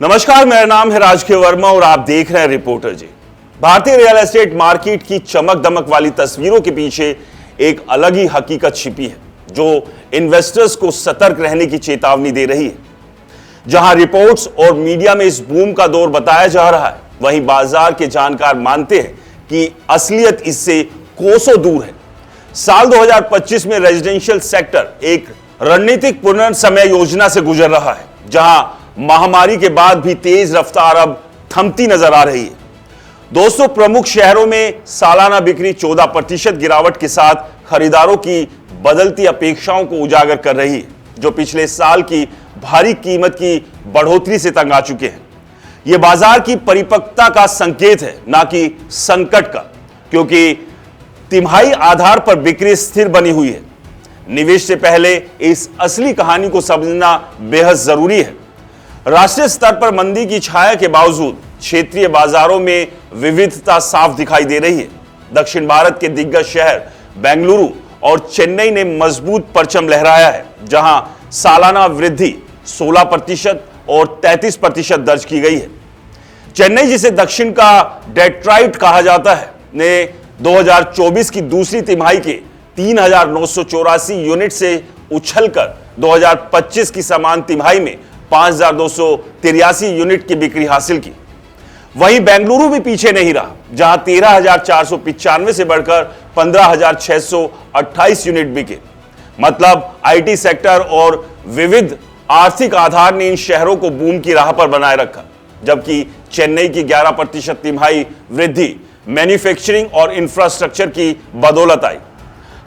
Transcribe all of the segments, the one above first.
नमस्कार, मेरा नाम है राजकीय वर्मा और आप देख रहे हैं रिपोर्टर जी। भारतीय रियल एस्टेट मार्केट की चमक दमक वाली तस्वीरों के पीछे एक अलग ही हकीकत छिपी है जो इन्वेस्टर्स को सतर्क रहने की चेतावनी दे रही है। जहां रिपोर्ट्स और मीडिया में इस बूम का दौर बताया जा रहा है, वहीं बाजार के जानकार मानते हैं कि असलियत इससे कोसों दूर है। साल 2025 में रेजिडेंशियल सेक्टर एक रणनीतिक पुनर्समय योजना से गुजर रहा है, जहां महामारी के बाद भी तेज रफ्तार अब थमती नजर आ रही है। दोस्तों, प्रमुख शहरों में सालाना बिक्री 14% गिरावट के साथ खरीदारों की बदलती अपेक्षाओं को उजागर कर रही है, जो पिछले साल की भारी कीमत की बढ़ोतरी से तंग आ चुके हैं। यह बाजार की परिपक्वता का संकेत है, ना कि संकट का, क्योंकि तिमाही आधार पर बिक्री स्थिर बनी हुई है। निवेश से पहले इस असली कहानी को समझना बेहद जरूरी है। राष्ट्रीय स्तर पर मंदी की छाया के बावजूद क्षेत्रीय बाजारों में विविधता साफ दिखाई दे रही है। दक्षिण भारत के दिग्गज शहर बेंगलुरु और चेन्नई ने मजबूत परचम लहराया है, जहां सालाना वृद्धि 16% और 33% दर्ज की गई है। चेन्नई, जिसे दक्षिण का डेट्रॉइट कहा जाता है, ने 2024 की दूसरी तिमाही के 3,984 यूनिट से उछलकर 2025 की समान तिमाही में 5,283 यूनिट की बिक्री हासिल की। वहीं बेंगलुरु भी पीछे नहीं रहा, जहां 13,495 से बढ़कर 15,628 यूनिट बिके। मतलब आईटी सेक्टर और विविध आर्थिक आधार ने इन शहरों को बूम की राह पर बनाए रखा, जबकि चेन्नई की 11% तिमाही वृद्धि मैन्युफैक्चरिंग और इंफ्रास्ट्रक्चर की बदौलत आई।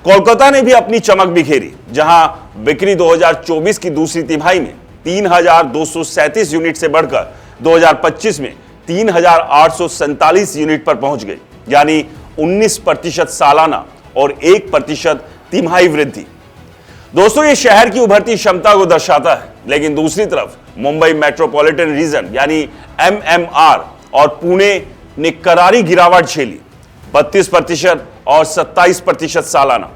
कोलकाता ने भी अपनी चमक बिखेरी, जहां बिक्री 2024 की दूसरी तिमाही में 3,237 यूनिट से बढ़कर 2025 में 3,847 यूनिट पर पहुंच गई, यानी 19% सालाना और 1% तिमाही वृद्धि। दोस्तों, ये शहर की उभरती क्षमता को दर्शाता है, लेकिन दूसरी तरफ मुंबई मेट्रोपॉलिटन रीजन यानी एमएमआर और पुणे ने करारी गिरावट झेली, 32% और 27% सालाना।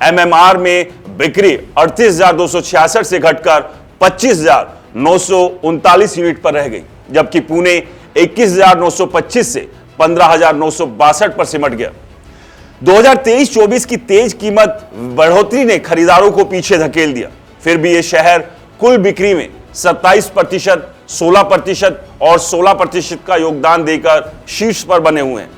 एमएमआर में बिक्री 38,266 से घटकर 25,939 यूनिट पर रह गई, जबकि पुणे 21,925 से 15,962 पर सिमट गया। 2023-24 की तेज कीमत बढ़ोतरी ने खरीदारों को पीछे धकेल दिया। फिर भी यह शहर कुल बिक्री में 27%, 16% और 16% का योगदान देकर शीर्ष पर बने हुए हैं।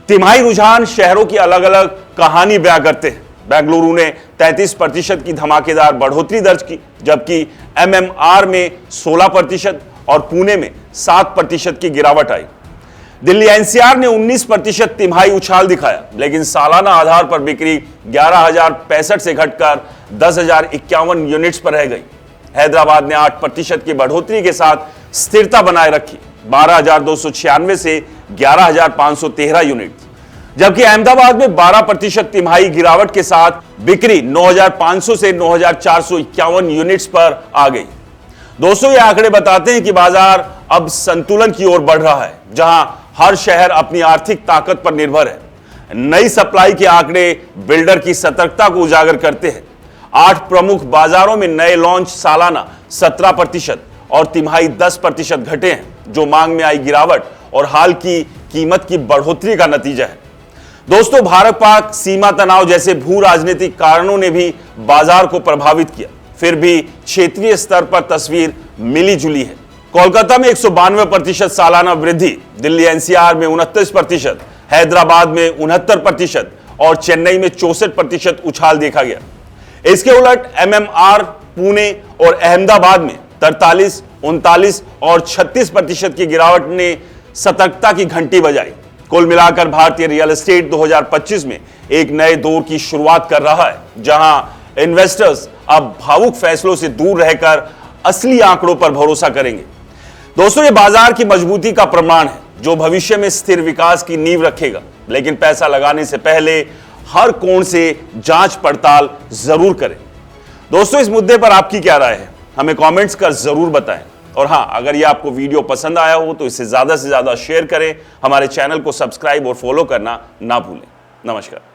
तिमाही रुझान शहरों की अलग अलग कहानी बयां करते हैं। बेंगलुरु ने 33% की धमाकेदार बढ़ोतरी दर्ज की, जबकि एमएमआर में 16% और पुणे में 7% की गिरावट आई। दिल्ली एनसीआर ने 19% तिमाही उछाल दिखाया, लेकिन सालाना आधार पर बिक्री 11,065 से घटकर 10,051 यूनिट्स पर रह गई। हैदराबाद ने 8% की बढ़ोतरी के साथ स्थिरता बनाए रखी, 12,296 से 11,513 यूनिट, जबकि अहमदाबाद में 12% तिमाही गिरावट के साथ बिक्री 9,500 से 9,451 यूनिट्स पर आ गई। दोस्तों, ये आंकड़े बताते हैं कि बाजार अब संतुलन की ओर बढ़ रहा है, जहां हर शहर अपनी आर्थिक ताकत पर निर्भर है। नई सप्लाई के आंकड़े बिल्डर की सतर्कता को उजागर करते हैं। 8 प्रमुख बाजारों में नए लॉन्च सालाना 17% और तिमाही 10% घटे हैं, जो मांग में आई गिरावट और हाल की कीमत की बढ़ोतरी का नतीजा है। दोस्तों, भारत पाक सीमा तनाव जैसे भू राजनीतिक कारणों ने भी बाजार को प्रभावित किया। फिर भी क्षेत्रीय स्तर पर तस्वीर मिली जुली है। कोलकाता में 192% सालाना वृद्धि, दिल्ली एनसीआर में 29%, हैदराबाद में 69% और चेन्नई में 64% उछाल देखा गया। इसके उलट एमएमआर, पुणे और अहमदाबाद में 43, 39 और 36% की गिरावट ने सतर्कता की घंटी बजाई। कुल मिलाकर भारतीय रियल एस्टेट 2025 में एक नए दौर की शुरुआत कर रहा है, जहां इन्वेस्टर्स अब भावुक फैसलों से दूर रहकर असली आंकड़ों पर भरोसा करेंगे। दोस्तों, ये बाजार की मजबूती का प्रमाण है, जो भविष्य में स्थिर विकास की नींव रखेगा। लेकिन पैसा लगाने से पहले हर कोण से जांच पड़ताल जरूर करें। दोस्तों, इस मुद्दे पर आपकी क्या राय है, हमें कमेंट्स कर जरूर बताएं। और हाँ, अगर ये आपको वीडियो पसंद आया हो तो इसे ज्यादा से ज्यादा शेयर करें। हमारे चैनल को सब्सक्राइब और फॉलो करना ना भूलें। नमस्कार।